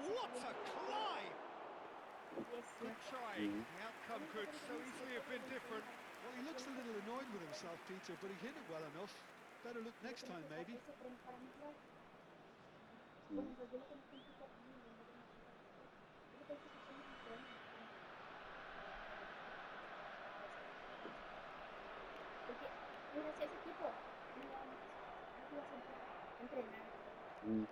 what a climb! Good try. Mm. The outcome could so easily have been different. Well, he looks a little annoyed with himself, Peter, but he hit it well enough. Better look next time, maybe. Mm. Mm.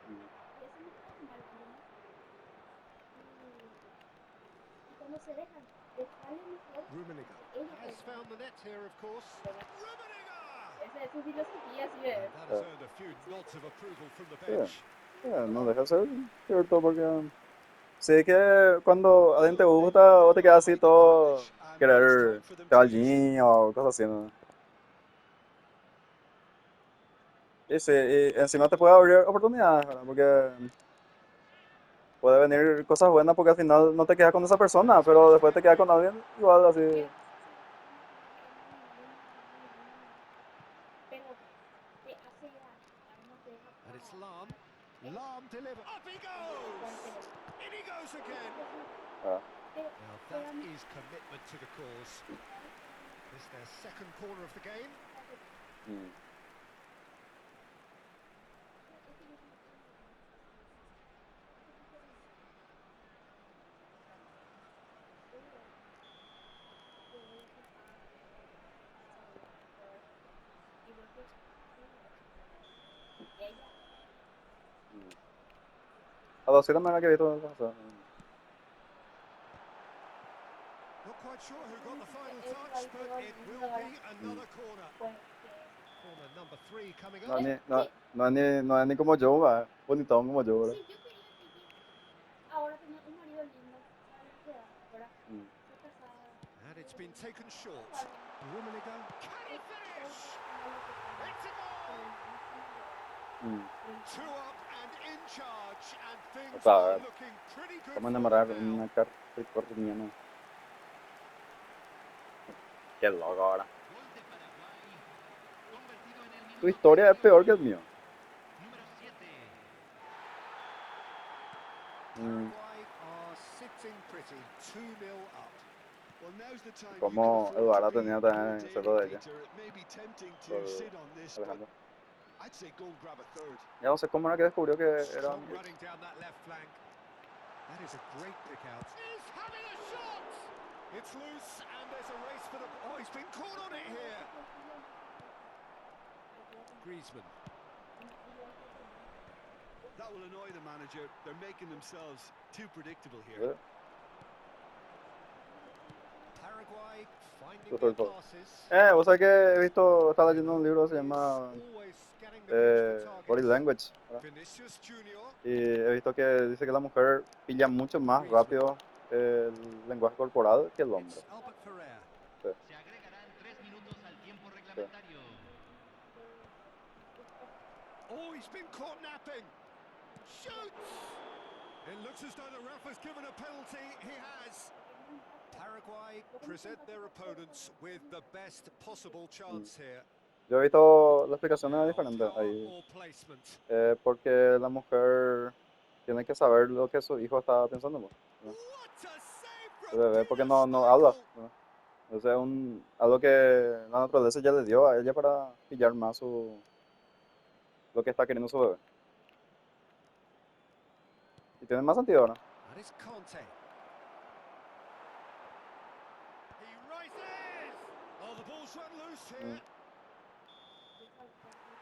Mm. Rummenigge has found the net here, of course. Rummenigge! And that has Eh, earned a few nods of approval from the sí. bench. No deja de ser cierto porque sé que cuando a alguien te gusta o te quedas así todo And now it's querer time for them ir to al use it. gym o cosas así, ¿no? Y sí, y encima te puede abrir oportunidades, ¿verdad? Porque puede venir cosas buenas porque al final no te quedas con esa persona, pero después te quedas con alguien igual así. And it's Lahm. Lahm deliver. Up he goes! In he goes again. Ah, Now that is commitment to the cause. This their second corner of the game. mm. Mm. A los 7 me que he visto cosas. Not quite sure who got the final touch, but it will be Mm. another corner. Corner number 3 coming No, up. no es ni como yo, va. Bonitón como yo, ¿verdad? Mm. And it's been taken short. Rummenigge. Can he finish? It's a goal! Mm. 2 up and in charge, and O things are sea, looking pretty good vamos a for them enamorar now. una carta corriendo. Qué loco ahora. Tu historia es peor que el mío. Mm. Paraguay are sitting pretty, 2-0 up. Well, now's the time you can Como afford to Eduardo be tenía more también daring, cerdo de ella. Peter. It may be tempting to Por sit on this, but Alejandro. I'd say go and grab a third. Ya no sé cómo era que descubrió que era Strong mío. running down that left flank. That is a great pick out. He's having a shot! It's loose, and there's a race for the... Oh, he's been caught on it here. Griezmann. That will annoy the manager. They're making themselves too predictable here. ¿Ves? Paraguay finding Yo soy their todo. passes. Vos sabés que he visto, estaba leyendo un libro que se Is llama always scanning the pitch for Body targets. Language, ¿verdad? Vinicius Junior. Y he visto que dice que la mujer pilla mucho más Griezmann. rápido el lenguaje corporal que el hombre. It's Albert Ferrer. Sí, Se agregarán 3 minutos al tiempo sí. reglamentario. Oh, he's been caught napping. Shoots! It looks as though the ref has given a penalty. He has. Paraguay present their opponents with the best possible chance here. Yo he visto las explicaciones Now, diferentes power ahí. or placement. Porque la mujer tiene que saber lo que su hijo está pensando, pues, ¿no? What a save El from bebé, porque Peter no habla, Schmeichel. ¿no? Entonces es algo que la naturaleza ya le dio a ella para pillar más lo que está queriendo su bebé. Y tiene más sentido, ¿no? That is Conte. He rises. Oh, the ball's run loose here. Mm.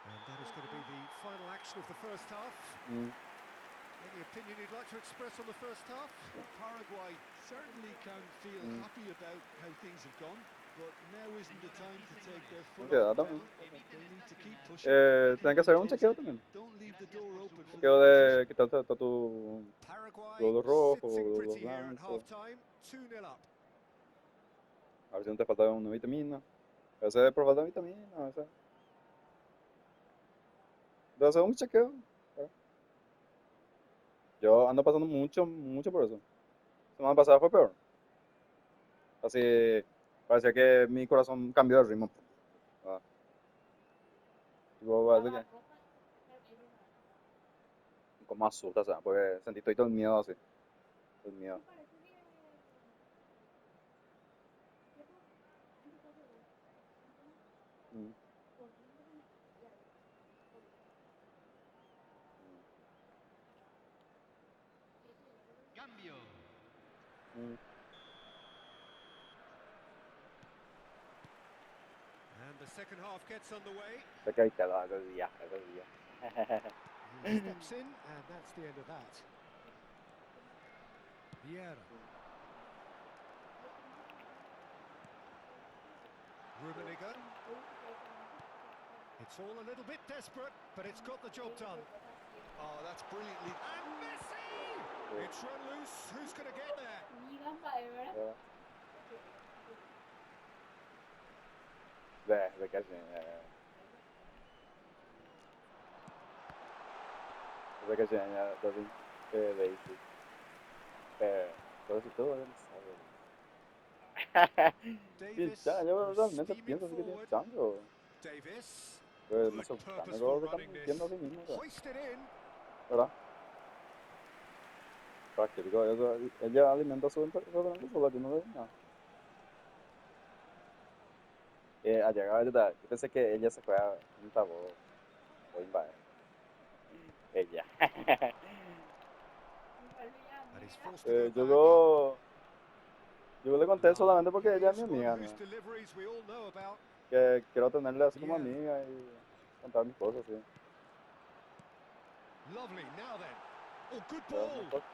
And that is going to be the final action of the first half. Mm. Any opinion you'd like to express on the first half? Well, Paraguay certainly can feel happy about how things have gone, but now isn't the time to take their foot Okay, off the también. pedal. They need to keep pushing. Tienen que hacer un chequeo también. Don't leave the door open for the Chequeo de opposition. quitarte tu Paraguay glóbulo rojo, sitting glóbulo pretty here at blanco. half-time. 2-0 up. A ver si no te falta una vitamina. A veces por falta de vitamina, a veces. Debe hacer un chequeo. ¿Eh? Yo ando pasando mucho por eso. La semana pasada fue peor. Así, parecía que mi corazón cambió de ritmo. Ah, tipo, parece que como asusta, o sea, porque sentí todo el miedo así, el miedo. Mm, Cambio. mm. And the second half gets underway. Sé que hay que hablar del día, del día. He steps in, and that's the end of that. Vieira. Rummenigge. It's all a little bit desperate, but it's got the job done. Oh, that's brilliantly. And Messi! It's run loose. Who's going to get there? Về cái gì về cái gì đó đi về todo eso todo Davis ya yo realmente steaming pienso así que tiene forward. chance Davis. pero me Good sorprende purposeful lo que están running this. diciendo a sí mismo Hoisted in. ¿verdad? Práctico, ella alimenta su referente solo que no ve nada. Al llegar ahorita, yo pensé que ella se fue a un tabo o invadir. Ella. And he's forced to go Yo back. yo le conté solamente porque ella es Here's mi one amiga, whose ¿no? deliveries we all know about. Que quiero tenerla así como Yeah. amiga y contar mis cosas, sí. Lovely. Now then. Oh, good Pero ball. no importa.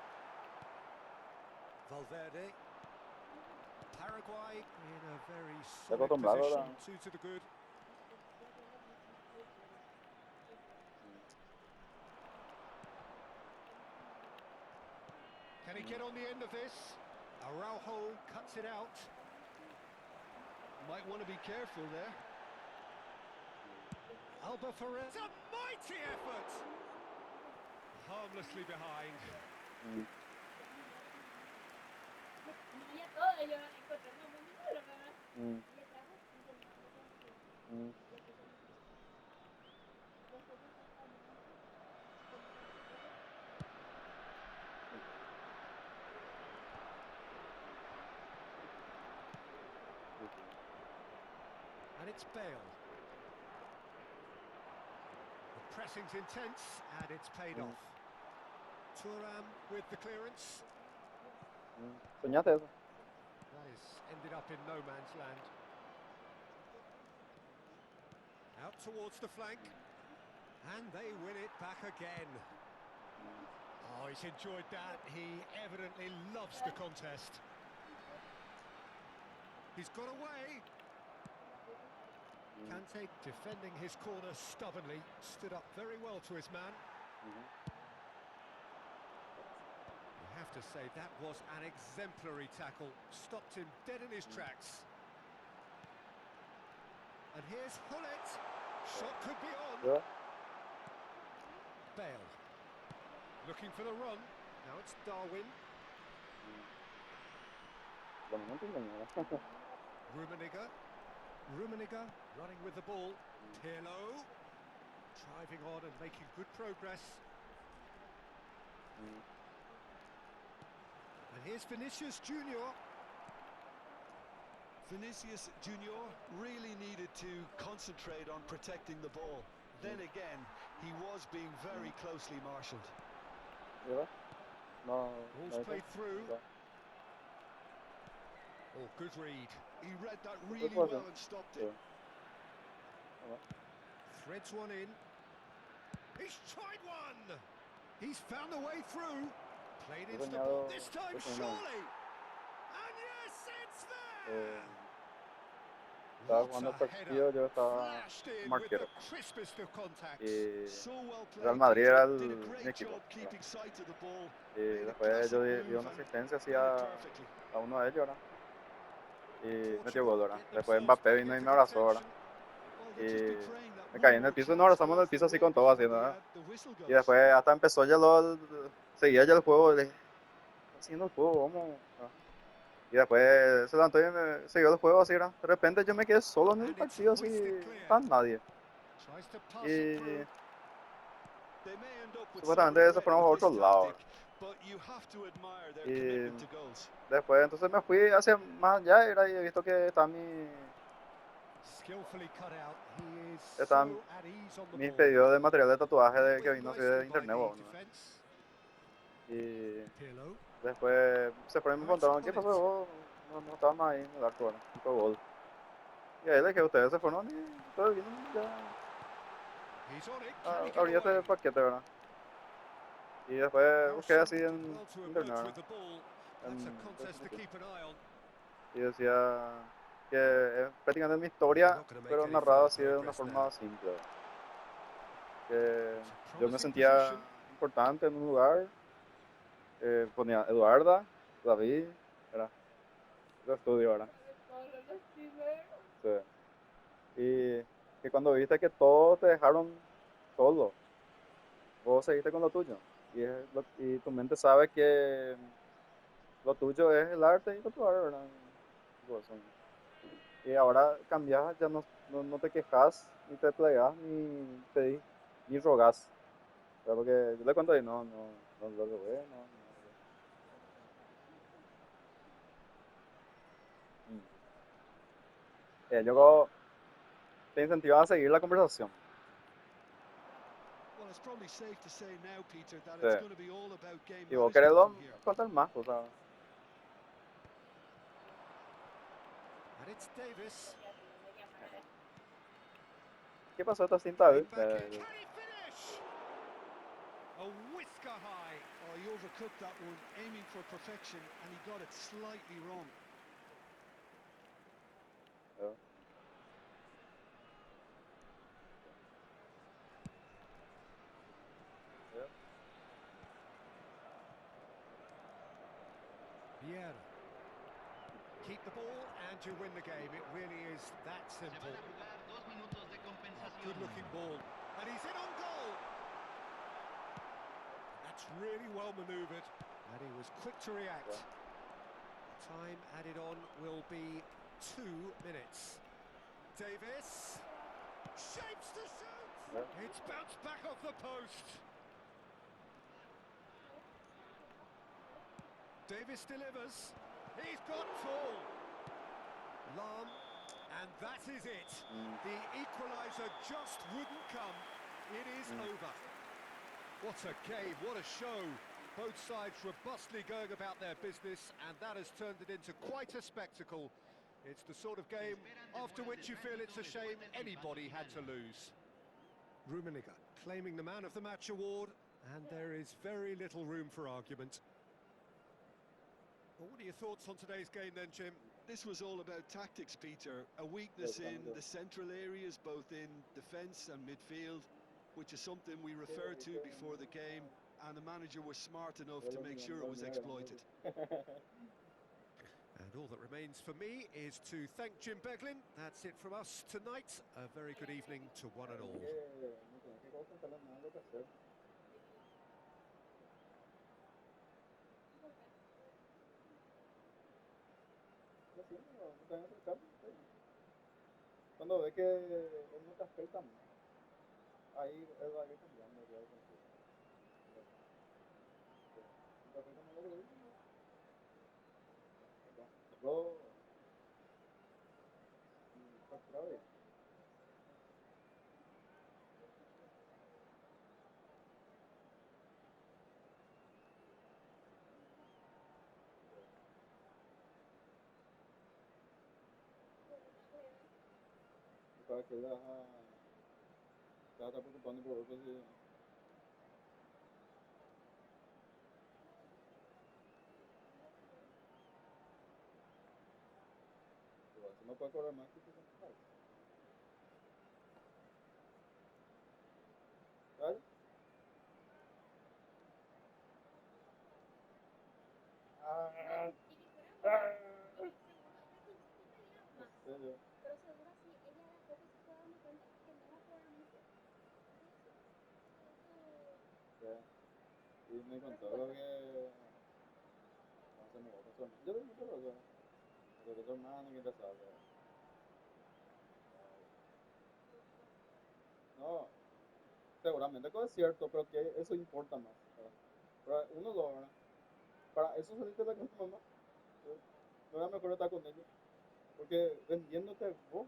Valverde. Paraguay in a very Está solid acostumbrado position. ahora. 2 to the good. Can he get on the end of this? Araujo cuts it out. Might want to be careful there. Alba Ferrer. It's a mighty effort. Harmlessly behind. Mm. Mm. Mm. And it's Bale. The pressing's intense and it's paid off. Thuram with the clearance. Soñate eso. That is ended up in no man's land. Out towards the flank. And they win it back again. Oh, he's enjoyed that. He evidently loves the contest. He's got away. Kante defending his corner stubbornly. Stood up very well to his man. You have to say that was an exemplary tackle. Stopped him dead in his tracks. And here's Hullet. Shot could be on. Yeah. Bale. Looking for the run. Now it's Darwin. Bueno, no entiendo nada. Rummenigge running with the ball. Pirlo driving on and making good progress. And here's Vinicius Junior. Vinicius Junior really needed to concentrate on protecting the ball. Then again, he was being very closely marshalled. ¿Verdad? No, Ball's no played through. no. Oh, good read. He read that really was well it? and stopped Yeah. it. Threads one in. He's tried one. He's found the way through. Played into the ball. This time, surely. And yes, it's there. Estaba What jugando a partido, header. yo estaba Flashed in como with the arquero. crispest of contacts. Y So well played. Real Madrid era Did a mi great equipo. job keeping sight of the ball. Y Made a después yo classic di move una and asistencia así ran it perfectly. a uno de ellos, ¿verdad? Y metió Portugal gol, ¿verdad? get Después themselves Mbappé back vino y into me abrazó, ¿verdad? contention. Well, Y they'll just be praying that me one caí en more el piso y nos chance abrazamos en el goes piso their así way con todo before haciendo, the, ¿verdad? the whistle Y goes. después hasta empezó ya seguía ya el juego, le dije, "Está haciendo el juego, vamos. Y después se levantó y me siguió el juego así, ¿verdad? De repente yo me quedé solo en el And it's partido así, hoisted no clear. estaba nadie. Tries to pass it Y through. They They may end up with some Supuestamente se regret fueron a with this otro lado. tactic, but you have to admire their Y commitment to goals. después entonces me fui hacia más allá y he visto que está Skillfully cut out. He is Están so at ease on the mis ball. pedidos de material de tatuaje Dealt que with vino así de nicely by internet. the Bueno, defence. y Pirlo. después se fueron y me Right preguntaron, on ¿qué it. pasó vos? No estaba más ahí en el arco, ¿verdad? Hizo gol. Y ahí le dije, ustedes se fueron y todo bien, ya He's on it. Can he get abrí este away? paquete, ¿verdad? Y después busqué Carlson así did en well to internet, emerge ¿verdad? with the ball. That's a En contest to Facebook. keep an eye on. Y decía que es prácticamente mi historia, pero narrada así de una forma simple, ¿verdad? Que It's a yo me promising sentía position. importante en un lugar, ponía Eduarda, David, era lo estudio ahora. Sí. Y que cuando viste que todos te dejaron solo, vos seguiste con lo tuyo. Y tu mente sabe que lo tuyo es el arte y tatuar, ¿verdad? Tipo eso. Y ahora cambias, ya no te quejas, ni te plegas, ni pedís, ni rogás. ¿Verdad? Porque yo le cuento ahí, no lo rogué, no. Yo te incentivaba a seguir la conversación. Well, it's probably safe to say now, Peter, that Sí. it's going to be all about game Y vos management querés from here. contar más, o sea. And it's Davis. ¿Qué pasó esta cinta? Played back in. Can he finish? A whisker high. Oh, he overcooked that one, aiming for perfection, and he got it slightly wrong. Vieira. Keep the ball and you win the game. It really is that Se simple. van a jugar 2 minutos de compensación. Good looking ball. And he's in on goal. That's really well manoeuvred. And he was quick to react. Time added on will be 2 minutes. Davis. Shapes to shoot. It's bounced back off the post. Davis delivers. He's got Tool. Lam. And that is it. The equaliser just wouldn't come. It is over. What a game, what a show. Both sides robustly going about their business, and that has turned it into quite a spectacle. It's the sort of game after which you feel it's a shame anybody had to lose. Rummenigge claiming the Man of the Match award, and there is very little room for argument. Well, what are your thoughts on today's game then, Jim? This was all about tactics, Peter. A weakness in the central areas, both in defence and midfield, which is something we referred to before the game, and the manager was smart enough to make sure it was exploited. And all that remains for me is to thank Jim Beglin. That's it from us tonight. A very good evening to one and all. Cuando ve que él no te afecta, ahí él va a ir cambiando. Yo capturaba bien. Para que la está preocupando por otros y no puede cobrar más que 60. ¿Vale? Pero seguro sí, ella de a poco se fue dando cuenta que no va a cobrar mucho. Y me contó que no se me va a pasar. Yo le dije, pero que tu hermano que te sabe. No, seguramente que es cierto, pero que eso importa más, ¿verdad? Pero uno, dos, ¿verdad? Para eso saliste de con tu mamá, ¿eh? No era mejor estar con ellos, porque vendiéndote vos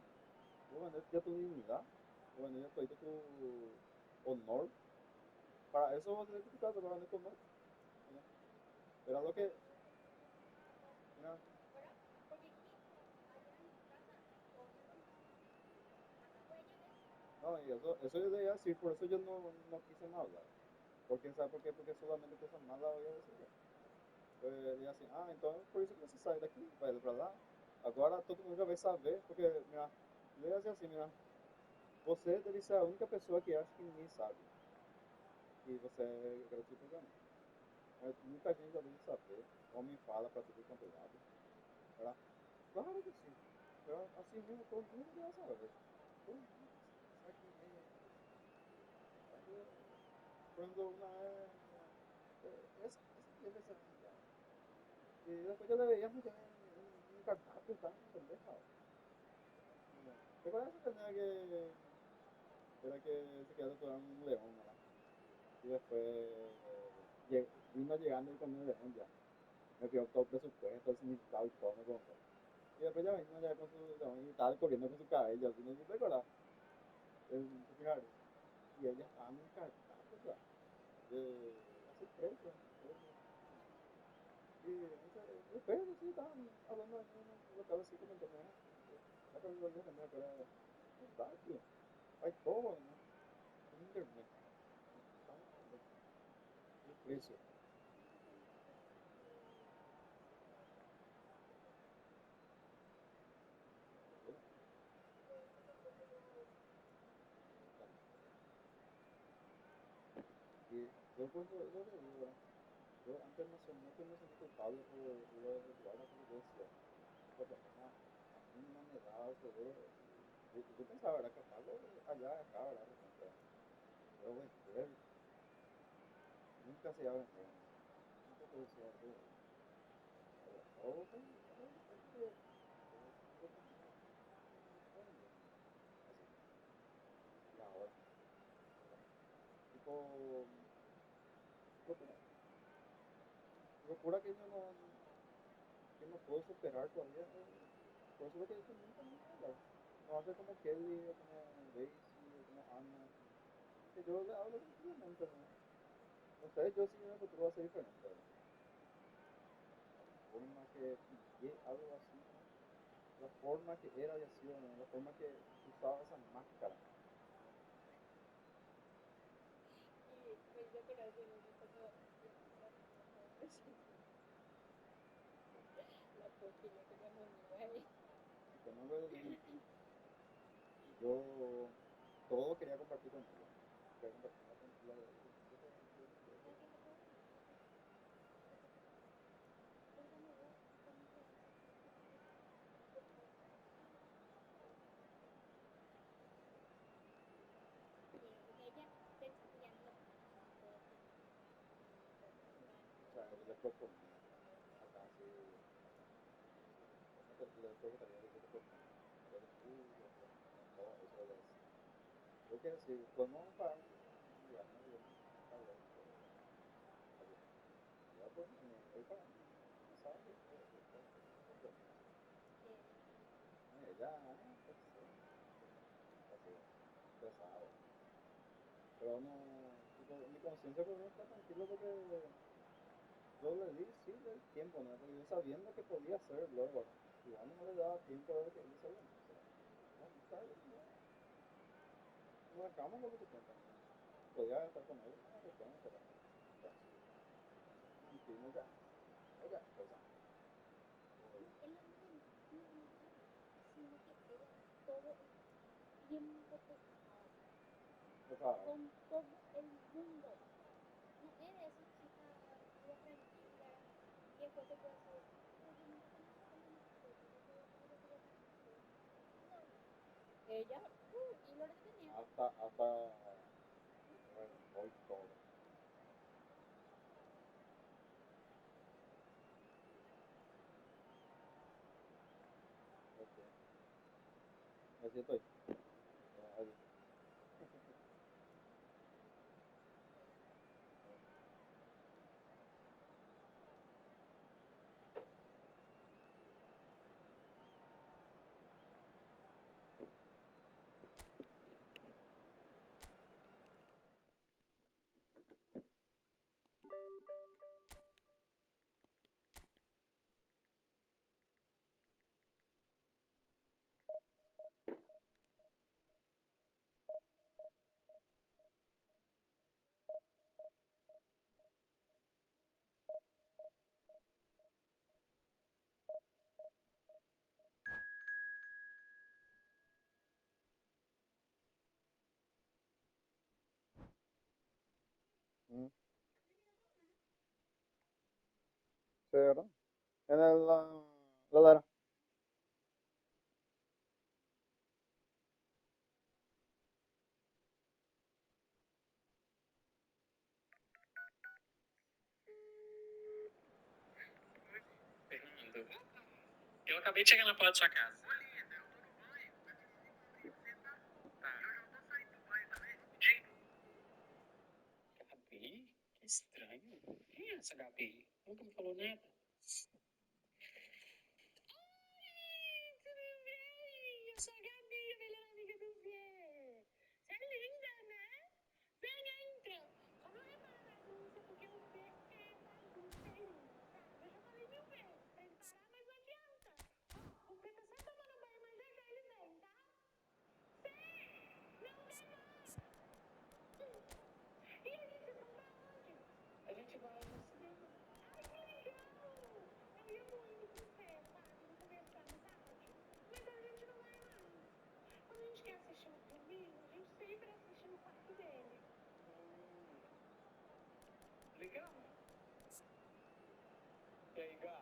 vendés ya tu dignidad, vos vendés ya todito tu honor, para eso vos tenés que tu casa, para vender tu honor, ¿verdad? Era lo que, mira, no, y eso yo debía decir, por eso yo no quise más hablar, porque, ¿sabes por qué? Porque solamente cosas malas voy a decir yo, ¿verdad? Pues, y así, entonces, por eso que se sale de aquí, pues, ¿verdad? Agora todo mundo já vai saber, porque, mira, eu ia dizer assim, mira, você deve ser a única pessoa que acha que ninguém sabe que você é garoto programa. Mas muita gente já deve saber, homem fala para tudo quanto é lado, ¿verdad? Claro que sim, pero assim mesmo todo mundo deveria saber. Todo mundo sabe quem é, quién es. ¿Verdad? Por ejemplo, una vez, esa pendeja se llama ya. Y después yo le veíamos ya en un cardápio, estaba en la pendeja. ¿Te acuerdas de esa pendeja que era que se quedó tatuada en un león, ¿verdad? Y después vino llegando y con el león ya. Me pidió todo el presupuesto, el significado y todo, me preguntó. Y después ya vino ya con su león y estaba corriendo con su cabello, así, no sé si te acuerdas, en su jardín. Y ella estaba en un cartazo ya, de así preso, preso. Y después sí estaban hablando ahí en un local así comentando, la película de pendeja, pero verdad, tío. Hay todo, ¿no? En internet. No estamos pendejos. El precio. Yo no, tampoco. Y yo pues lo que digo, ¿verdad? Yo antes mucho me sentí culpable por lo de Eduardo porque yo decía, esta pendeja a mí no me da seguro. Y yo pensaba, ¿verdad? Capaz allá, acá, ¿verdad? De repente, ¿verdad? Pero vender, nunca se iba a vender, ¿no? Tampoco decía eso de comprarlo. O con eso es porque es dependiendo de ti. Y está vendiendo, así. Y ahora, ¿verdad? Tipo, locura. Locura que no puedo superar todavía. Por eso es lo que yo nunca me voy a hablar. No va a ser como Kelly o como Daisy o como Anna. Que yo le hablo tranquilamente, ¿no? No sé, yo sí en el futuro va a ser diferente, ¿verdad? La forma que pillé algo así, ¿no? La forma que era había sido, ¿no? La forma que usaba esa máscara, ¿no? El tema fue lo mismo. Yo todo quería compartir con ella, ¿no? Quería compartir lo que tenía que o sea, yo le proponía, acá sí, acá, así, ¿cómo le gustaría que yo te proponga? Lo de Julio, todo eso le decía. Porque si podemos pagar un lugar en Airbnb, en Hawái, todo, algo. Y ya pues me voy pagando un pasaje y todo eso, todo, ella me comprometía así. Ella, tercero, no sé qué, así, estresado. Pero no, tipo, mi conciencia por lo menos está tranquilo porque yo le di, sí, el tiempo, ¿no? Porque yo sabiendo que podía hacerlo, ¿verdad? Igual no me le daba tiempo de que ella se organice. Bueno, ¿sabes? No dejamos por mucho tiempo, ¿no? Podía estar con él más de repente, ¿verdad? Pero así, o sea, mentirme ya, no ya es cosa. O, o sea, hasta hoy todo. Ok, así estoy. Adiós. Sí, ¿verdad? En la ladera. Fernando, eu acabei de chegar na porta da sua casa. Tá. Gabi? Que estranho. Quem é essa Gabi? Nunca me falou nada. Oi, tudo bem? Eu sou a Gabi, a melhor amiga do Zé. Você é linda, né? Venha, entra. Só não repara na bagunça, porque o Zé é bagunceiro, sabe? Eu já falei 1000 vezes pra ele parar, mas não adianta. Ó, o Zé tá só tomando banho, mas já já ele vem, tá? Zé, não demora. E aí, vocês vão pra onde? A gente vai no cinema. Ai, que legal! Eu ia muito com você, sabe, no começo da amizade. Mas a gente não vai mais. Quando a gente quer assistir um filminho, a gente sempre assiste no quarto dele. Legal. E aí, Gá?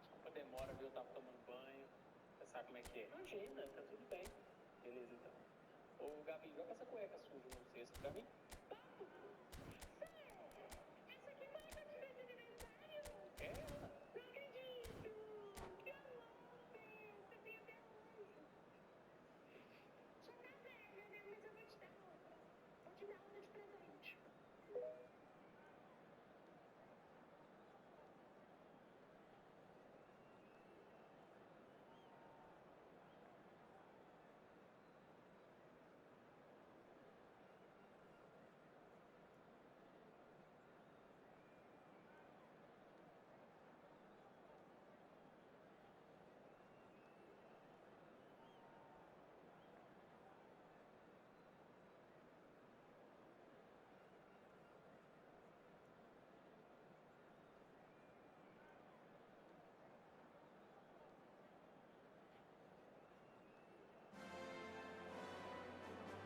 Desculpa a demora, viu? Eu tava tomando banho. Você sabe como é que é? Imagina, tá tudo bem. Beleza, então. Ô, Gabi, joga essa cueca suja no cesto pra mim. Papo! Sério? Essa aqui foi a cantina de aniversário? É ela. Não acredito! Que amor, Fê! Você tem até hoje. Já tá velha, né? Mas eu vou te dar outra. Vou te dar outra de presente.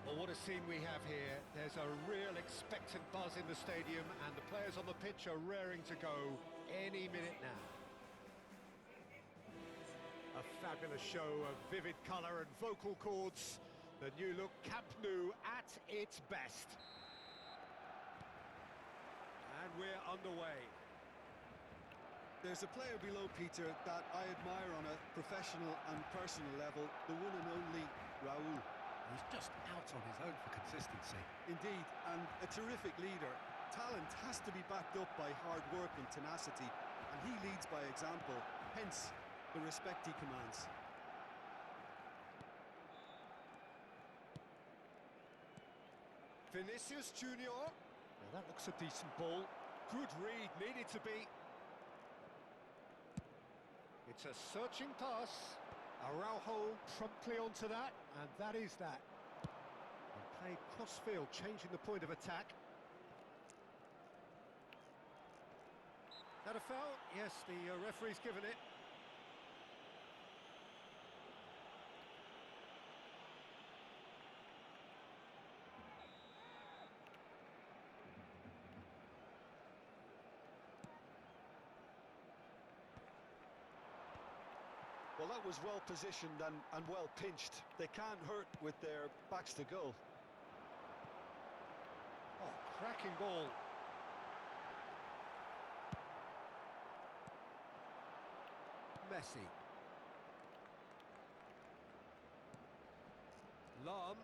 Well, what a scene we have here. There's a real expectant buzz in the stadium, and the players on the pitch are raring to go any minute now. A fabulous show of vivid colour and vocal cords. The new look Camp Nou at its best. And we're underway. There's a player below, Peter, that I admire on a professional and personal level, the one and only Raul. He's just out on his own for consistency. Indeed, and a terrific leader. Talent has to be backed up by hard work and tenacity, and he leads by example, hence the respect he commands. Vinicius Junior. Well, that looks a decent ball. Good read, needed to be. It's a searching pass. Araujo promptly onto that, and that is that. And played cross-field, changing the point of attack. That a foul? Yes, the referee's given it. Well, that was well positioned and well pinched. They can't hurt with their backs to goal. Oh, cracking ball. Messi. Lahm.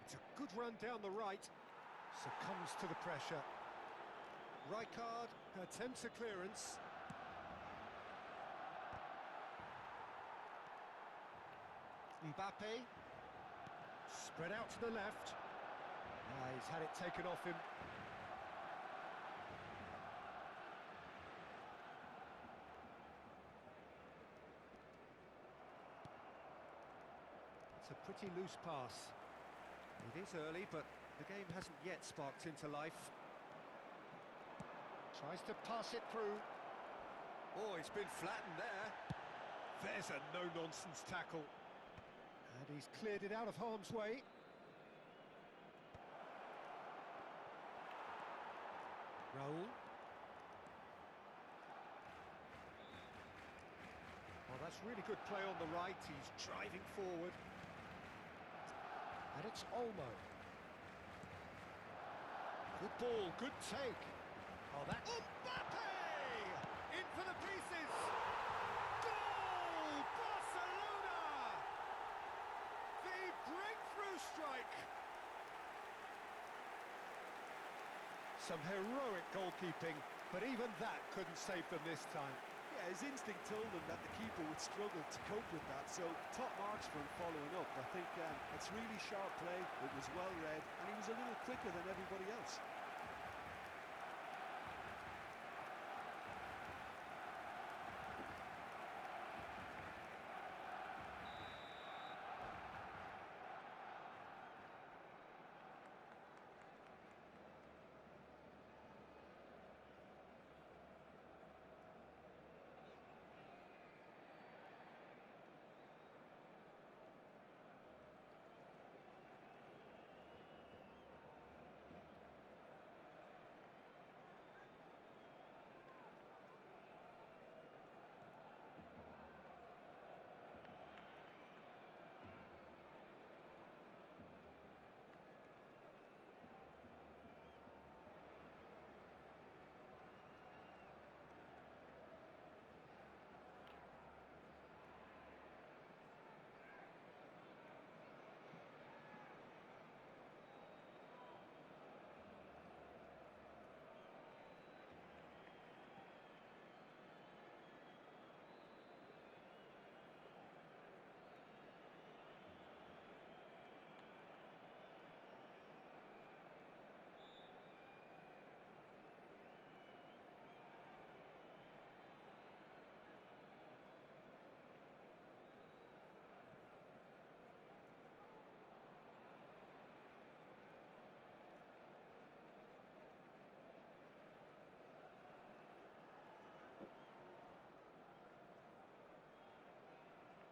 It's a good run down the right. Succumbs to the pressure. Rijkaard attempts a clearance. Mbappe. Spread out to the left. He's had it taken off him. It's a pretty loose pass. It is early, but the game hasn't yet sparked into life. Tries to pass it through. Oh, he's been flattened there. There's a no-nonsense tackle. And he's cleared it out of harm's way. Raul. Well, that's really good play on the right. He's driving forward. And it's Olmo. Good ball, good take. Oh, that... Mbappe! In for the pieces! Goal! Barcelona! The breakthrough strike! Some heroic goalkeeping, but even that couldn't save them this time. Yeah, his instinct told him that the keeper would struggle to cope with that, so top marks for him following up. I think it's really sharp play, it was well read, and he was a little quicker than everybody else.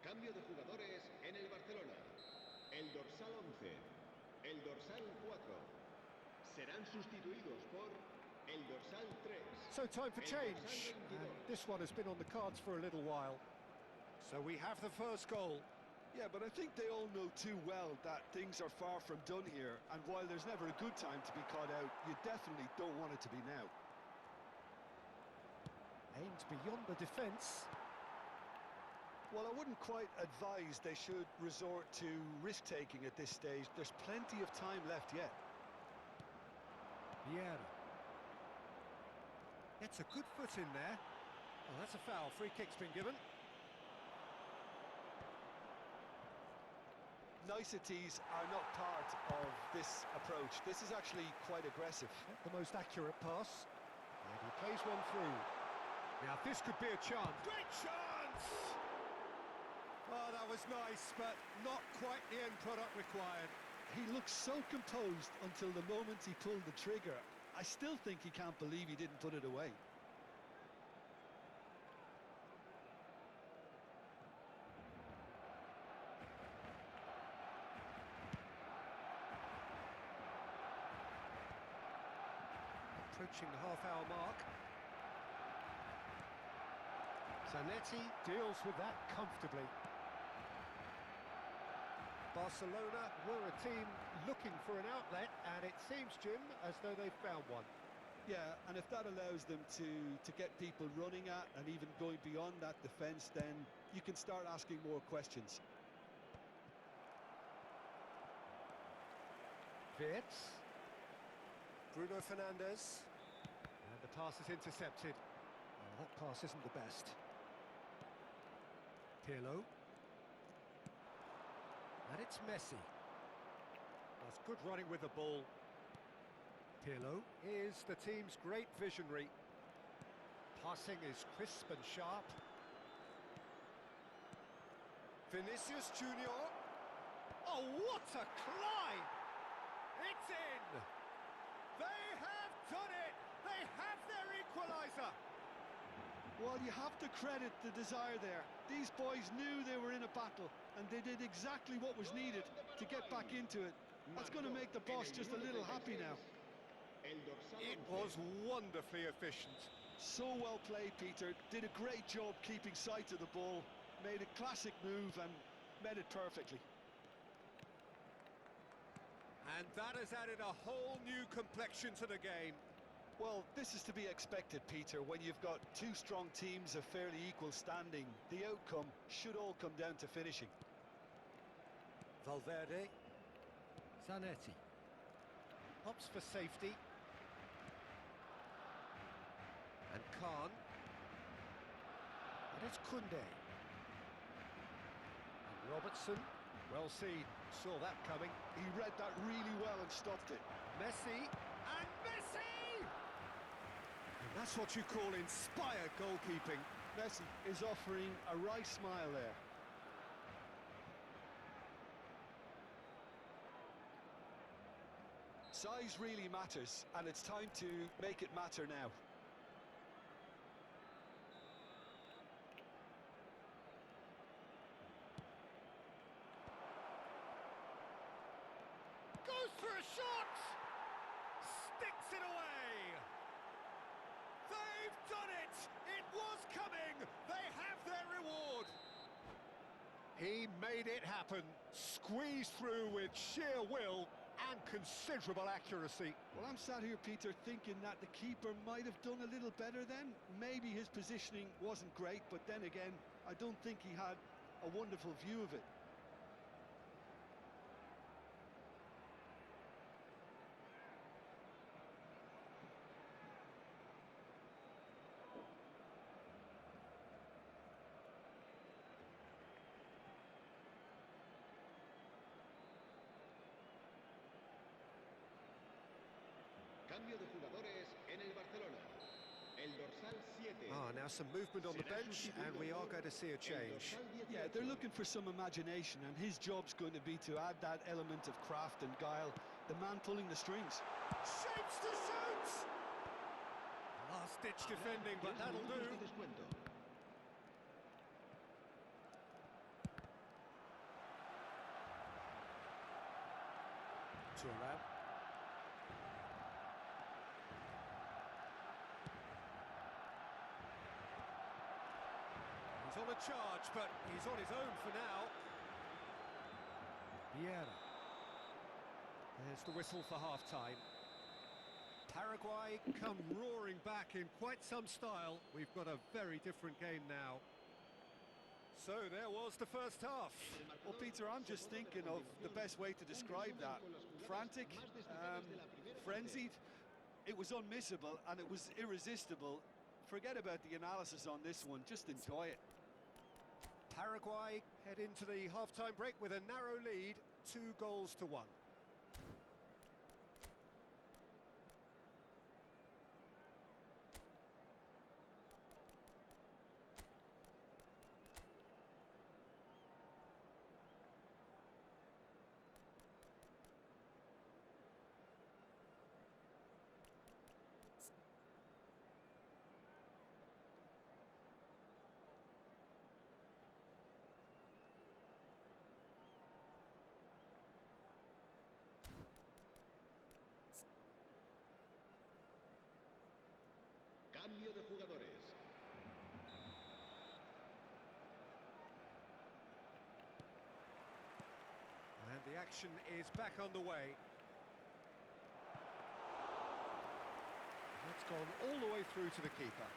Cambio de jugadores en el Barcelona. El dorsal 11, el dorsal 4 serán sustituidos por el dorsal 3. So time for El change. dorsal 22. And this one has been on the cards for a little while. So we have the first goal. Yeah, but I think they all know too well that things are far from done here, and while there's never a good time to be caught out, you definitely don't want it to be now. Aimed beyond the defence. Well, I wouldn't quite advise they should resort to risk-taking at this stage. There's plenty of time left yet. Vieira. Gets a good foot in there. Oh, that's a foul. Free kick's been given. Niceties are not part of this approach. This is actually quite aggressive. Not the most accurate pass. And he plays one through. Now this could be a chance. Great chance! Oh, that was nice, but not quite the end product required. He looks so composed until the moment he pulled the trigger. I still think he can't believe he didn't put it away. Approaching the half-hour mark. Zanetti deals with that comfortably. Barcelona were a team looking for an outlet, and it seems, Jim, as though they've found one. Yeah, and if that allows them to get people running at and even going beyond that defence, then you can start asking more questions. Wirtz. Bruno Fernandes. And the pass is intercepted. Oh, that pass isn't the best. Pirlo. And it's Messi. That's good running with the ball. Pirlo is the team's great visionary. Passing is crisp and sharp. Vinicius Junior. Oh, what a climb! It's in! They have done it! They have their equaliser! Well, you have to credit the desire there. These boys knew they were in a battle, and they did exactly what was needed to get back into it. That's going to make the boss just a little happy now. el dorsal It 11. was wonderfully efficient. So well played, Peter. Did a great job keeping sight of the ball. Made a classic move and met it perfectly. And that has added a whole new complexion to the game. Well, this is to be expected, Peter, when you've got two strong teams of fairly equal standing. The outcome should all come down to finishing. Valverde. Zanetti. Opts for safety. And Khan. And it's Koundé. And Robertson. Well seen. Saw that coming. He read that really well and stopped it. Messi. And Messi! And that's what you call inspired goalkeeping. Messi is offering a right smile there. Size really matters, and it's time to make it matter now. Goes for a shot! Sticks it away! They've done it! It was coming! They have their reward! He made it happen, squeezed through with sheer will and considerable accuracy. Well, I'm sat here, Peter, thinking that the keeper might have done a little better then. Maybe his positioning wasn't great, but then again, I don't think he had a wonderful view of it. Cambio de jugadores en el Barcelona. El dorsal 7. Now some movement on the será bench, sustituido and we are por going to see a el change. dorsal 18. Yeah, they're looking for some imagination, and his job's going to be to add that element of craft and guile, the man pulling the strings. Shapes to shoot! Last-ditch defending, but 10 that'll minutos do. de descuento. Thuram. He's on a charge, but he's on his own for now. Vieira. There's the whistle for half-time. Paraguay come roaring back in quite some style. We've got a very different game now. So there was the first half. Well, Peter, I'm just thinking of the best way to describe that. Frantic, frenzied. It was unmissable and it was irresistible. Forget about the analysis on this one, just enjoy it. Paraguay head into the half-time break with a narrow lead, 2-1. Cambio de jugadores. And the action is back underway. That's gone all the way through to the keeper.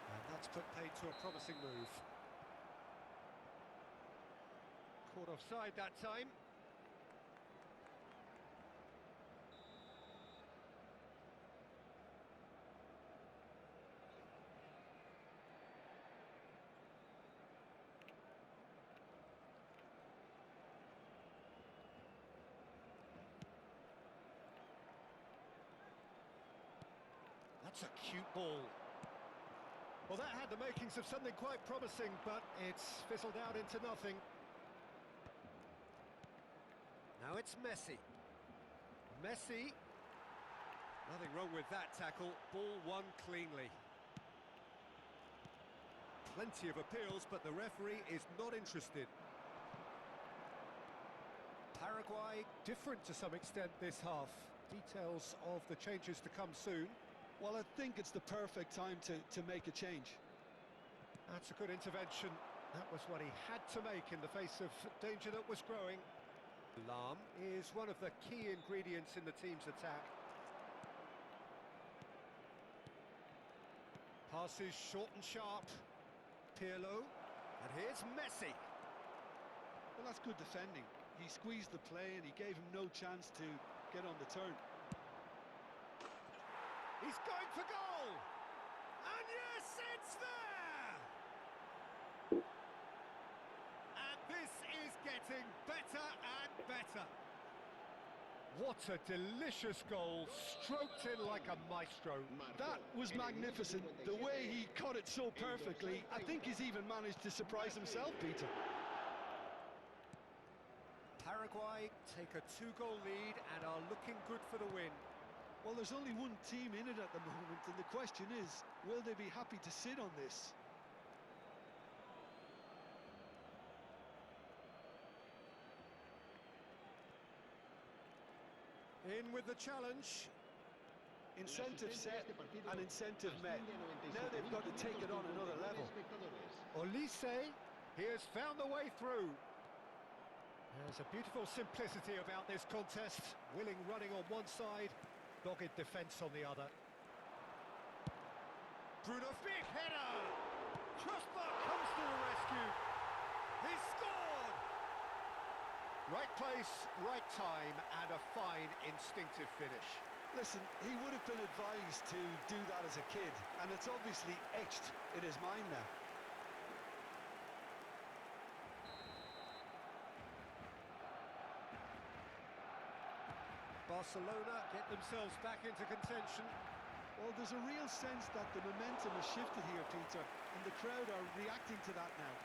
And that's put paid to a promising move. Caught offside that time. That's a cute ball. Well, that had the makings of something quite promising, but it's fizzled out into nothing. Now it's Messi. Messi. Nothing wrong with that tackle. Ball won cleanly. Plenty of appeals, but the referee is not interested. Paraguay different to some extent this half. Details of the changes to come soon. Well, I think it's the perfect time to make a change. That's a good intervention. That was what he had to make in the face of danger that was growing. Alarm is one of the key ingredients in the team's attack. Passes short and sharp. Pirlo. And here's Messi. Well, that's good defending. He squeezed the play and he gave him no chance to get on the turn. He's going for goal! And yes, it's there! And this is getting better and better. What a delicious goal, stroked in like a maestro. That was magnificent. The way he cut it so perfectly, I think he's even managed to surprise himself, Peter. Paraguay take a 2-goal lead and are looking good for the win. Well, there's only one team in it at the moment, and the question is, will they be happy to sit on this? In with the challenge. Incentive set and incentive met. Now they've got to take it on another level. Olise, he has found the way through. There's a beautiful simplicity about this contest. Willing running on one side, dogged defence on the other. Bruno, big header! Crossbar comes to the rescue. He's scored! Right place, right time, and a fine instinctive finish. Listen, he would have been advised to do that as a kid, and it's obviously etched in his mind now. Barcelona get themselves back into contention. Well, there's a real sense that the momentum has shifted here, Peter, and the crowd are reacting to that now.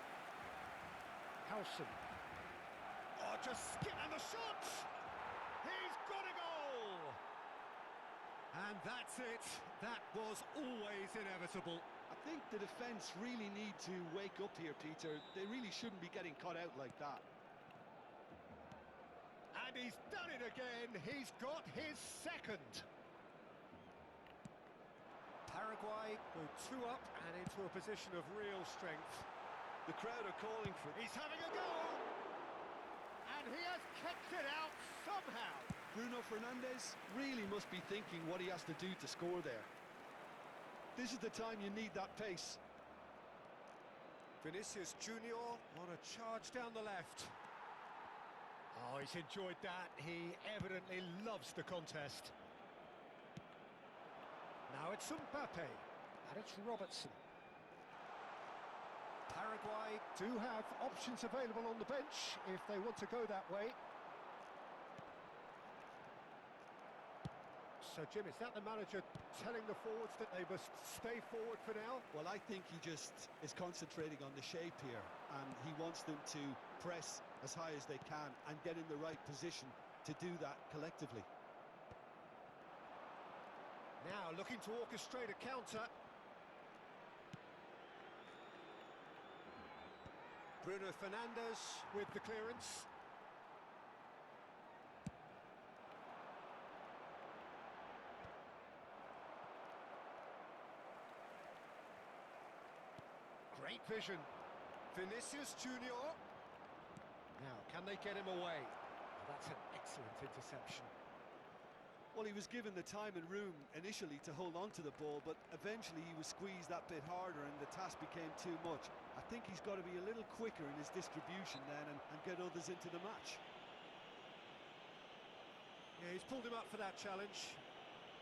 Howson. Oh, just skip and the shot! He's got a goal! And that's it. That was always inevitable. I think the defence really need to wake up here, Peter. They really shouldn't be getting caught out like that. And he's done it again. He's got his second. Paraguay go 2 up and into a position of real strength. The crowd are calling for it. He's having a go! And he has kept it out somehow. Bruno Fernandes really must be thinking what he has to do to score there. This is the time you need that pace. Vinicius Junior on a charge down the left. Oh, he's enjoyed that. He evidently loves the contest. Now it's Mbappe, and it's Robertson. Paraguay do have options available on the bench if they want to go that way. So, Jim, is that the manager telling the forwards that they must stay forward for now? Well, I think he just is concentrating on the shape here, and he wants them to press as high as they can and get in the right position to do that collectively. Now looking to orchestrate a counter. Bruno Fernandes with the clearance. Great vision. Vinicius Junior. Now, can they get him away? That's an excellent interception. Well, he was given the time and room initially to hold on to the ball, but eventually he was squeezed that bit harder and the task became too much. I think he's got to be a little quicker in his distribution then and get others into the match. Yeah, he's pulled him up for that challenge.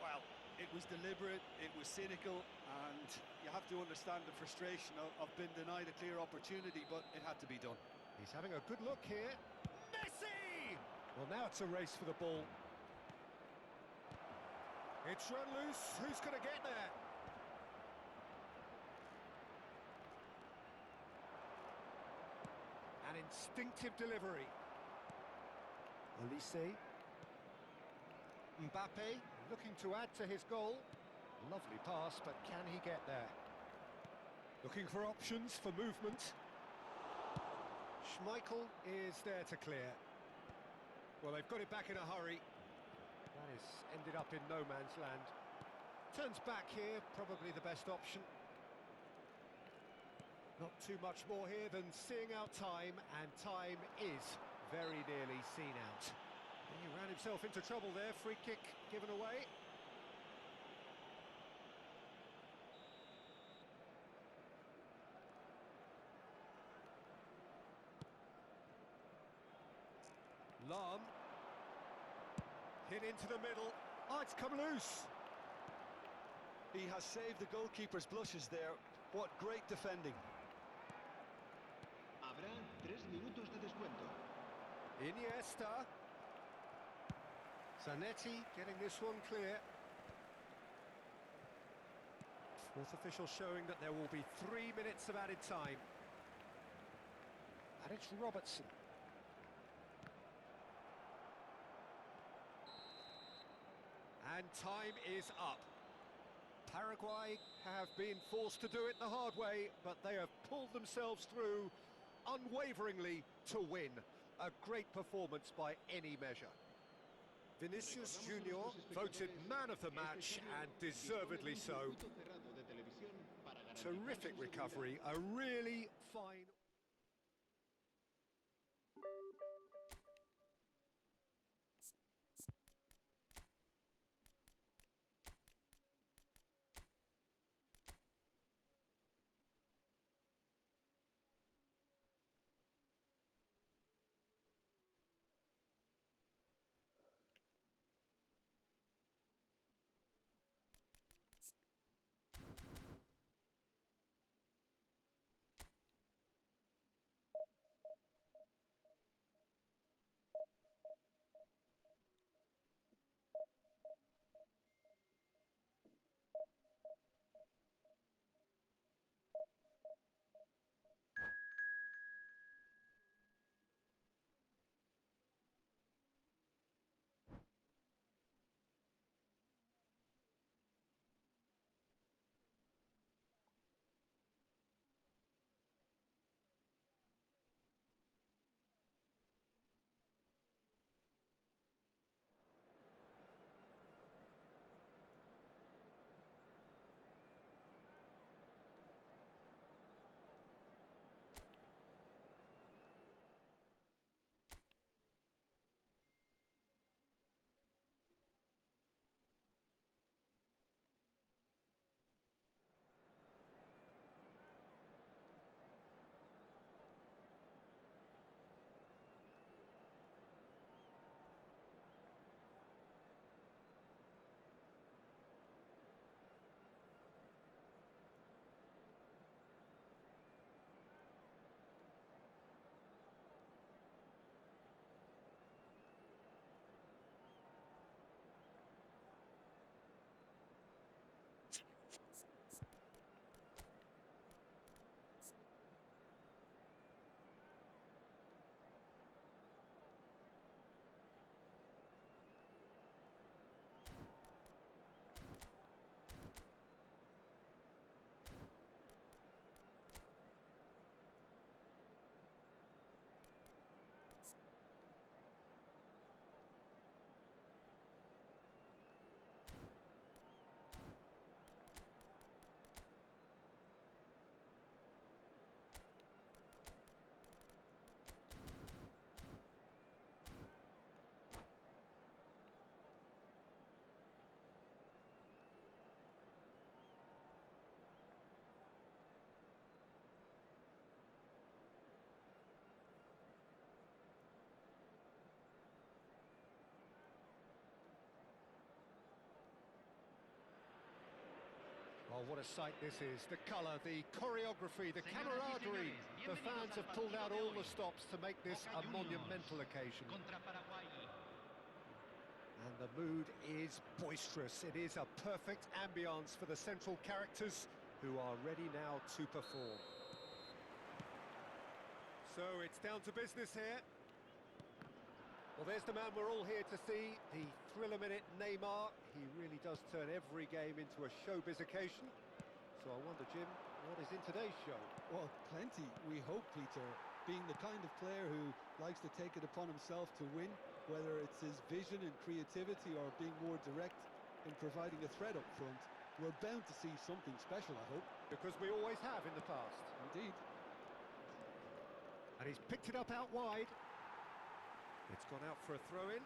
Well, it was deliberate, it was cynical, and you have to understand the frustration of being denied a clear opportunity, but it had to be done. He's having a good look here. Messi! Well, now it's a race for the ball. It's run loose. Who's going to get there? An instinctive delivery. Olise. Mbappe looking to add to his goal. Lovely pass, but can he get there? Looking for options for movement. Schmeichel is there to clear. Well, they've got it back in a hurry. That is ended up in no man's land. Turns back here, probably the best option. Not too much more here than seeing out time, and time is very nearly seen out. He ran himself into trouble there, free kick given away. Lam. Hit into the middle. Oh, it's come loose. He has saved the goalkeeper's blushes there. What great defending. Habrá 3 minutos de descuento. Iniesta. Zanetti getting this one clear. Fourth official showing that there will be 3 minutes of added time. And it's Robertson. And time is up. Paraguay have been forced to do it the hard way, but they have pulled themselves through unwaveringly to win. A great performance by any measure. Vinicius Junior voted man of the match, and deservedly so. Terrific recovery, a really fine... Oh, what a sight this is. The colour, the choreography, the camaraderie. The fans have pulled out all the stops to make this a monumental occasion. Contra Paraguay. And the mood is boisterous. It is a perfect ambience for the central characters who are ready now to perform. So it's down to business here. Well, there's the man we're all here to see, the thriller-minute Neymar. He really does turn every game into a showbiz occasion. So I wonder, Jim, what is in today's show? Well, plenty, we hope, Peter. Being the kind of player who likes to take it upon himself to win, Whether it's his vision and creativity or being more direct in providing a threat up front, we're bound to see something special, I hope. Because we always have in the past. Indeed. And he's picked it up out wide. It's gone out for a throw-in.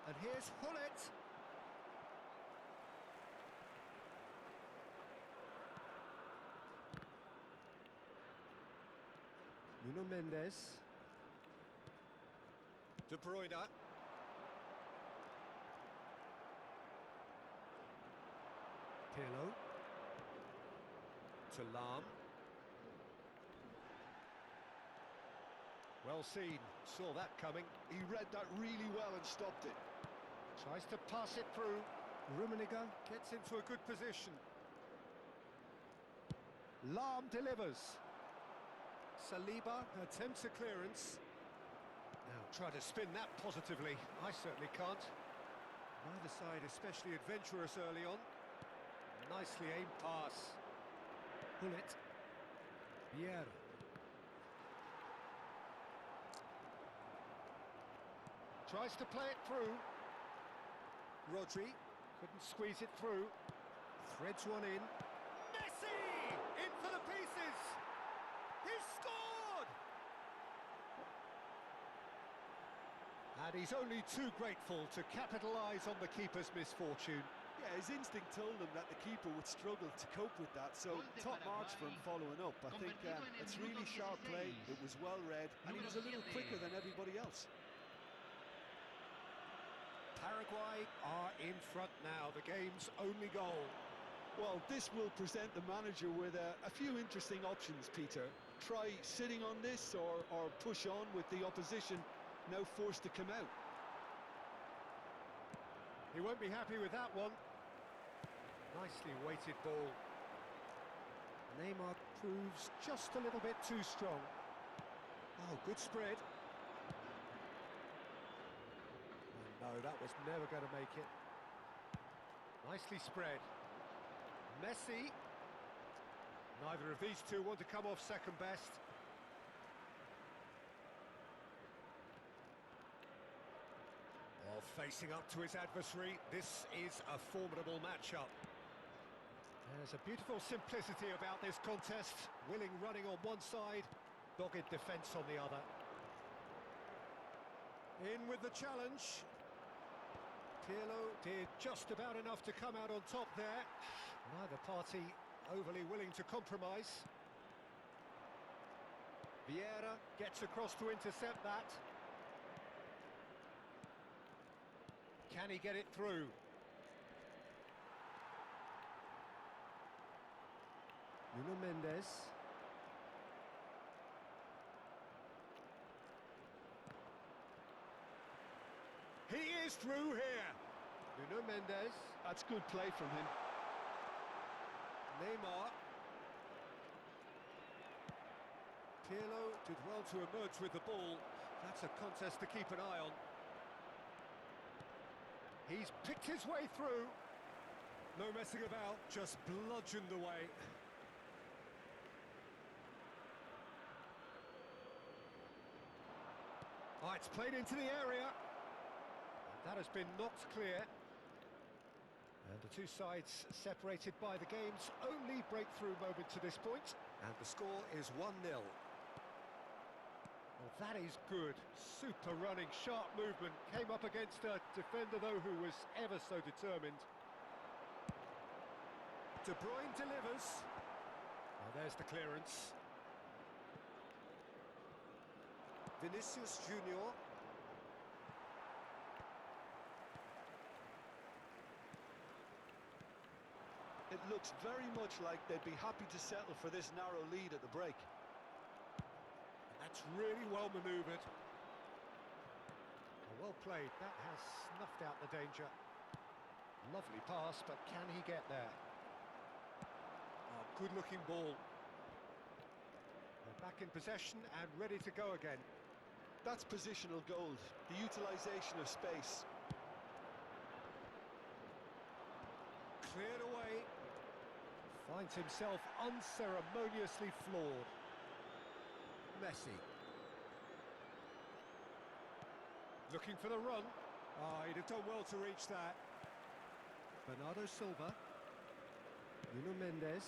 And here's Hullet. Nuno Mendes. De Bruyne. Pirlo. To Lahm. Well seen, saw that coming. He read that really well and stopped it. Tries to pass it through. Rummenigge gets into a good position. Lahm delivers. Saliba attempts a clearance. Now try to spin that positively. I certainly can't. Neither side especially adventurous early on. Nicely aimed pass. Hullet. Vieira. Tries to play it through. Rodri couldn't squeeze it through. Threads one in. Messi! In for the pieces! He's scored! And he's only too grateful to capitalise on the keeper's misfortune. Yeah, his instinct told him that the keeper would struggle to cope with that, so top marks for him following up. I think it's really sharp play, it was well read, and he was a little quicker than everybody else. Paraguay are in front now, the game's only goal. Well, this will present the manager with a few interesting options, Peter. Try sitting on this or push on with the opposition now forced to come out. He won't be happy with that one. Nicely weighted ball. Neymar proves just a little bit too strong. Oh, good spread. Oh, no, that was never going to make it. Nicely spread. Messi. Neither of these two want to come off second best. Well, facing up to his adversary, this is a formidable matchup. There's a beautiful simplicity about this contest. Willing running on one side, dogged defence on the other. In with the challenge. Pirlo did just about enough to come out on top there. Neither party overly willing to compromise. Vieira gets across to intercept that. Can he get it through? Nuno Mendes. He is through here. Nuno Mendes. That's good play from him. Neymar. Pirlo did well to emerge with the ball. That's a contest to keep an eye on. He's picked his way through. No messing about, just bludgeoned away. Oh, it's played into the area. That has been knocked clear. And the two sides separated by the game's only breakthrough moment to this point. And the score is 1-0. Well, that is good. Super running, sharp movement. Came up against a defender, though, who was ever so determined. De Bruyne delivers. Well, there's the clearance. Vinicius Junior. It looks very much like they'd be happy to settle for this narrow lead at the break. That's really well manoeuvred. Well played, that has snuffed out the danger. Lovely pass, but can he get there? Oh, good-looking ball. They're back in possession and ready to go again. That's positional gold, the utilisation of space. Cleared away. Finds himself unceremoniously floored. Messi. Looking for the run. Ah, he'd have done well to reach that. Bernardo Silva. Nuno Mendes.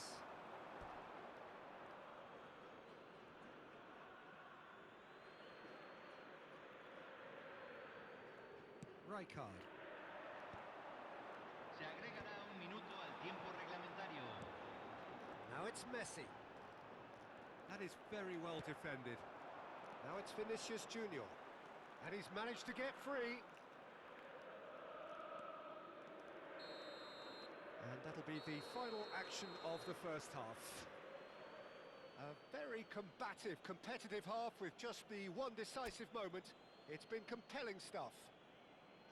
Rijkaard. Se agregará un minuto al tiempo reglamentario. Now it's Messi. That is very well defended. Now it's Vinicius Junior. And he's managed to get free. And that'll be the final action of the first half. A very combative, competitive half with just the one decisive moment. It's been compelling stuff.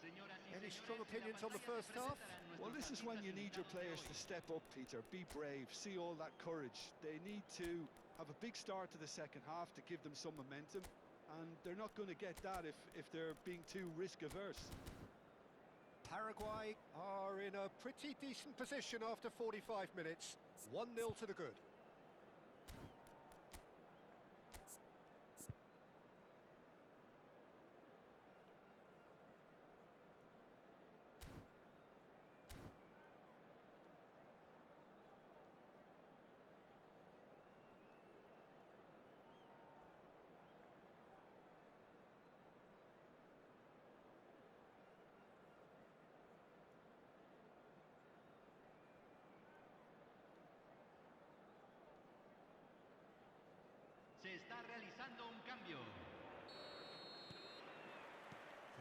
Señoras y Any señores, strong en la opinions on the pantalla first se half? presentarán Well, nuestros this is when you artistas need your invitados de players hoy. to step up, Peter. Be brave, see all that courage. They need to have a big start to the second half to give them some momentum, and they're not going to get that if they're being too risk-averse. Paraguay are in a pretty decent position after 45 minutes. 1-0 to the good. Se está realizando un cambio.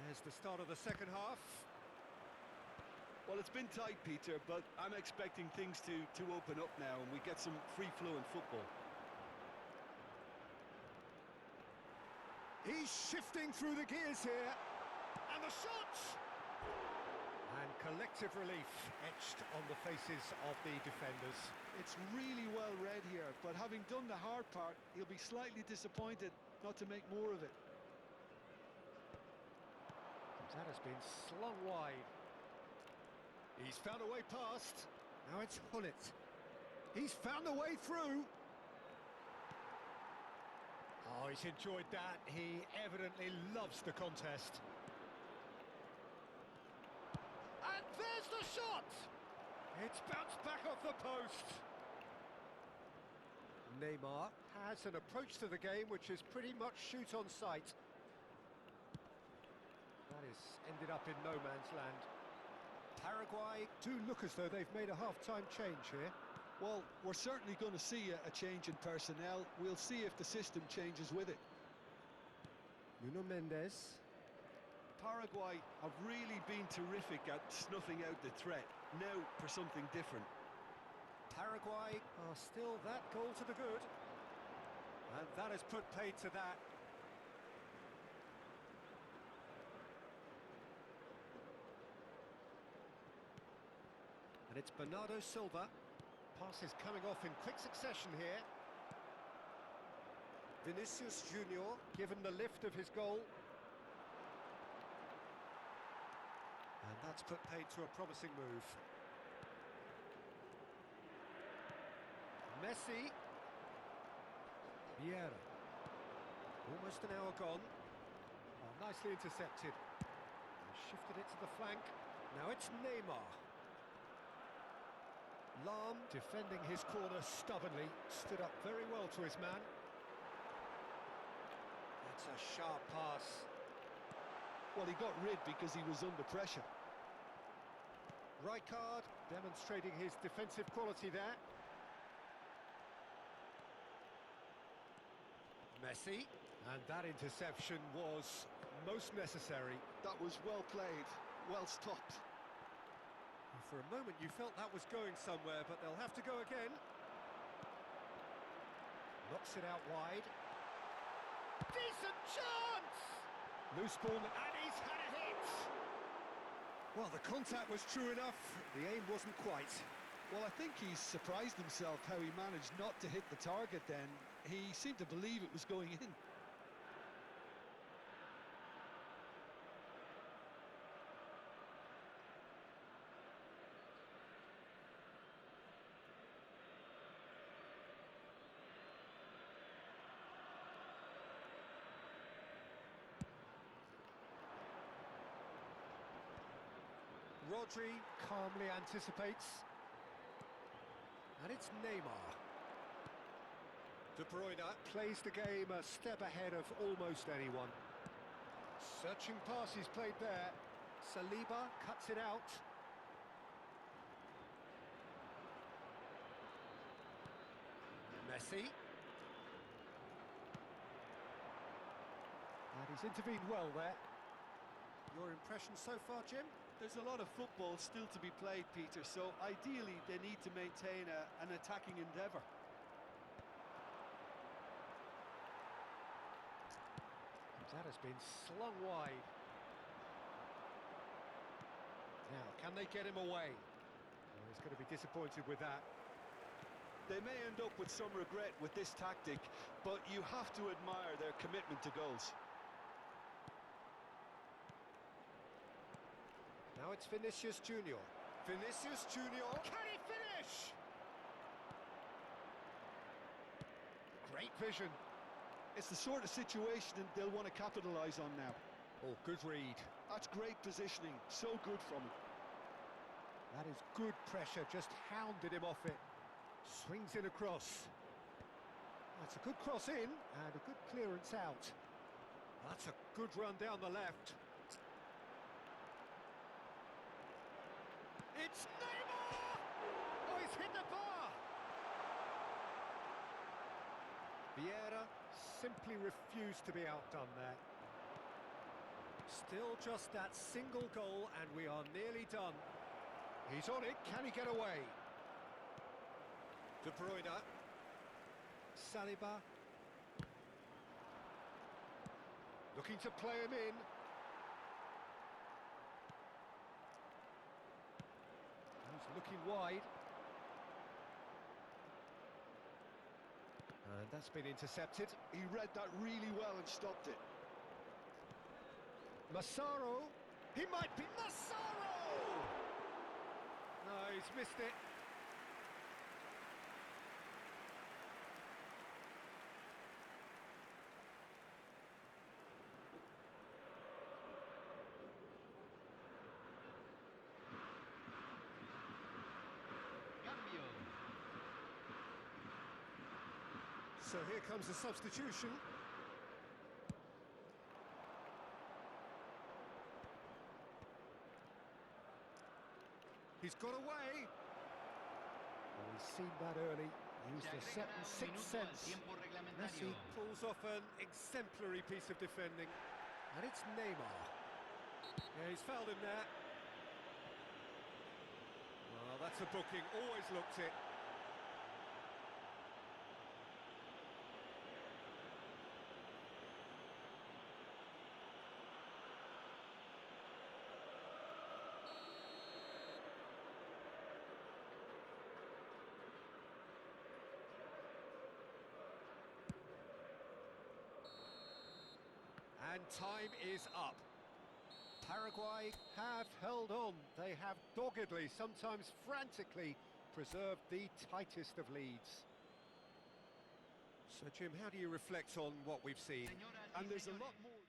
There's the start of the second half. Well, it's been tight, Peter, but I'm expecting things to open up now and we get some free-flowing football. He's shifting through the gears here. And the shot! And collective relief etched on the faces of the defenders. It's really well read here, but having done the hard part, he'll be slightly disappointed not to make more of it. That has been slung wide. He's found a way past. Now it's Hullet. He's found a way through. Oh, he's enjoyed that. He evidently loves the contest. And there's the shot! It's bounced back off the post. Neymar has an approach to the game which is pretty much shoot on sight. That has ended up in no man's land. Paraguay do look as though they've made a half-time change here. Well, we're certainly going to see a change in personnel. We'll see if the system changes with it. Nuno Mendes. Paraguay have really been terrific at snuffing out the threat. Now for something different. Paraguay are still that goal to the good. And that has put paid to that. And it's Bernardo Silva. Passes coming off in quick succession here. Vinicius Junior given the lift of his goal. And that's put paid to a promising move. Messi. Vieira. Almost an hour gone. Oh, nicely intercepted. He shifted it to the flank. Now it's Neymar. Lahm defending his corner stubbornly. Stood up very well to his man. That's a sharp pass. Well, he got rid because he was under pressure. Rijkaard demonstrating his defensive quality there. Messi, and that interception was most necessary. That was well played, well stopped. For a moment you felt that was going somewhere, but they'll have to go again. Knocks it out wide. Decent chance! Loose ball, and he's had a hit! Well, the contact was true enough, the aim wasn't quite. Well, I think he's surprised himself how he managed not to hit the target then. He seemed to believe it was going in. Rodri calmly anticipates. And it's Neymar. De Bruyne plays the game a step ahead of almost anyone. Searching passes played there. Saliba cuts it out. Messi. And he's intervened well there. Your impression so far, Jim? There's a lot of football still to be played, Peter, so ideally they need to maintain an attacking endeavour. That has been slung wide. Now, can they get him away? Well, he's going to be disappointed with that. They may end up with some regret with this tactic, but you have to admire their commitment to goals. Now it's Vinicius Junior. Vinicius Junior, can he finish? Great vision. It's the sort of situation they'll want to capitalise on now. Oh, good read. That's great positioning, so good from him. That is good pressure, just hounded him off it. Swings in across. That's a good cross in, and a good clearance out. That's a good run down the left. It's Neymar! Oh, he's hit the bar! Vieira simply refused to be outdone there. Still just that single goal, and we are nearly done. He's on it, can he get away? De Bruyne. Saliba. Looking to play him in. He's looking wide. And that's been intercepted. He read that really well and stopped it. Massaro. He might be Massaro! No, he's missed it. Cambio. So here comes the substitution. He's got away. Well, he's seen that early. Used Se a agregará certain un sixth minuto al sense. tiempo Messi reglamentario. pulls off an exemplary piece of defending. And it's Neymar. Yeah, he's fouled him there. Well, that's a booking. Always looked it. And time is up. Paraguay have held on. They have doggedly, sometimes frantically, preserved the tightest of leads. So, Jim, how do you reflect on what we've seen? Señoras y And there's a señores, lot more.